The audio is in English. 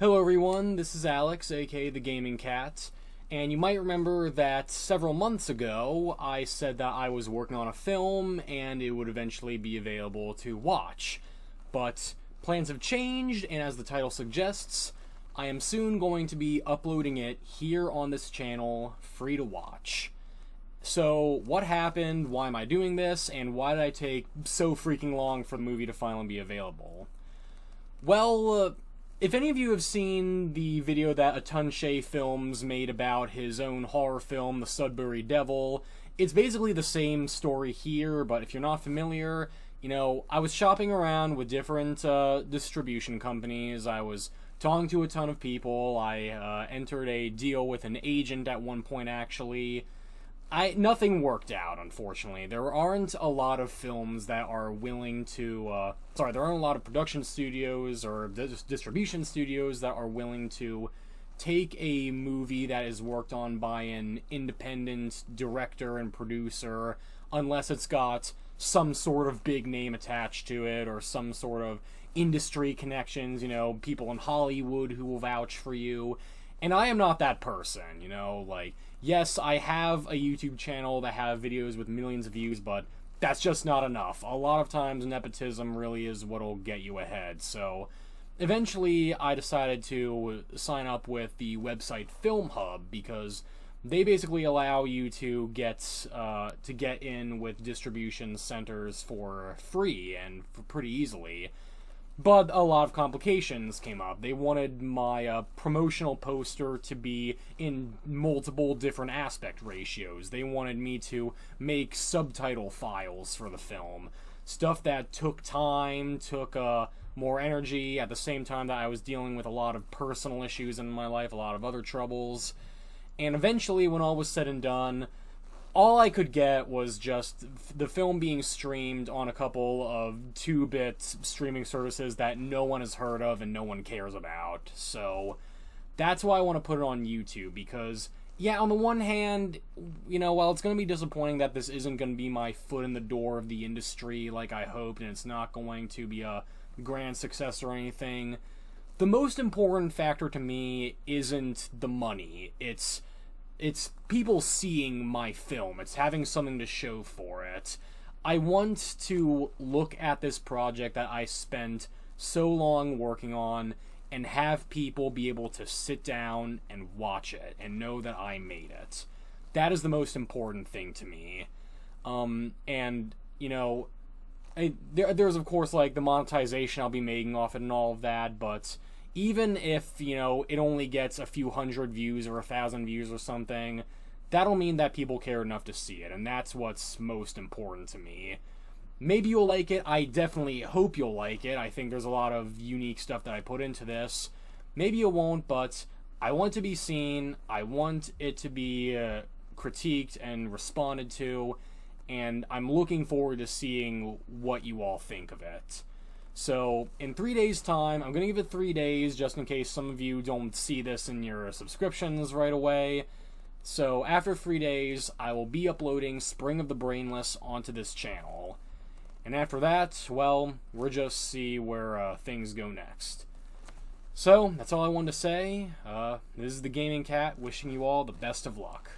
Hello everyone, this is Alex, aka The Gaming Cat, and you might remember that several months ago I said that I was working on a film and it would eventually be available to watch. But plans have changed, and as the title suggests, I am soon going to be uploading it here on this channel, free to watch. So, what happened, why am I doing this, and why did I take so freaking long for the movie to finally be available? Well, if any of you have seen the video that Atunche Films made about his own horror film, The Sudbury Devil, it's basically the same story here, but if you're not familiar, I was shopping around with different distribution companies. I was talking to a ton of people. I entered a deal with an agent at one point, actually. Nothing worked out, unfortunately. There aren't a lot of films that are willing to, there aren't a lot of production studios or distribution studios that are willing to take a movie that is worked on by an independent director and producer, unless it's got some sort of big name attached to it, or some sort of industry connections, people in Hollywood who will vouch for you. And I am not that person, yes, I have a YouTube channel that have videos with millions of views, but that's just not enough. A lot of times nepotism really is what'll get you ahead. So eventually I decided to sign up with the website Film Hub, because they basically allow you to get in with distribution centers for free and pretty easily. But a lot of complications came up. They wanted my promotional poster to be in multiple different aspect ratios. They wanted me to make subtitle files for the film. Stuff that took time, took more energy, at the same time that I was dealing with a lot of personal issues in my life, a lot of other troubles. And eventually, when all was said and done, all I could get was just the film being streamed on a couple of 2-bit streaming services that no one has heard of and no one cares about. So that's why I want to put it on YouTube, because, yeah, on the one hand, while it's going to be disappointing that this isn't going to be my foot in the door of the industry like I hoped, and it's not going to be a grand success or anything, the most important factor to me isn't the money. It's people seeing my film. It's having something to show for it. I want to look at this project that I spent so long working on and have people be able to sit down and watch it and know that I made it. That is the most important thing to me. There's of course like the monetization I'll be making off it and all of that, but even if, it only gets a few hundred views or 1,000 views or something, that'll mean that people care enough to see it, and that's what's most important to me. Maybe you'll like it. I definitely hope you'll like it. I think there's a lot of unique stuff that I put into this. Maybe you won't, but I want it to be seen. I want it to be critiqued and responded to, and I'm looking forward to seeing what you all think of it. So, in 3 days' time, I'm going to give it 3 days, just in case some of you don't see this in your subscriptions right away. So, after 3 days, I will be uploading Spring of the Brainless onto this channel. And after that, well, we'll just see where things go next. So, that's all I wanted to say. This is the Gaming Cat, wishing you all the best of luck.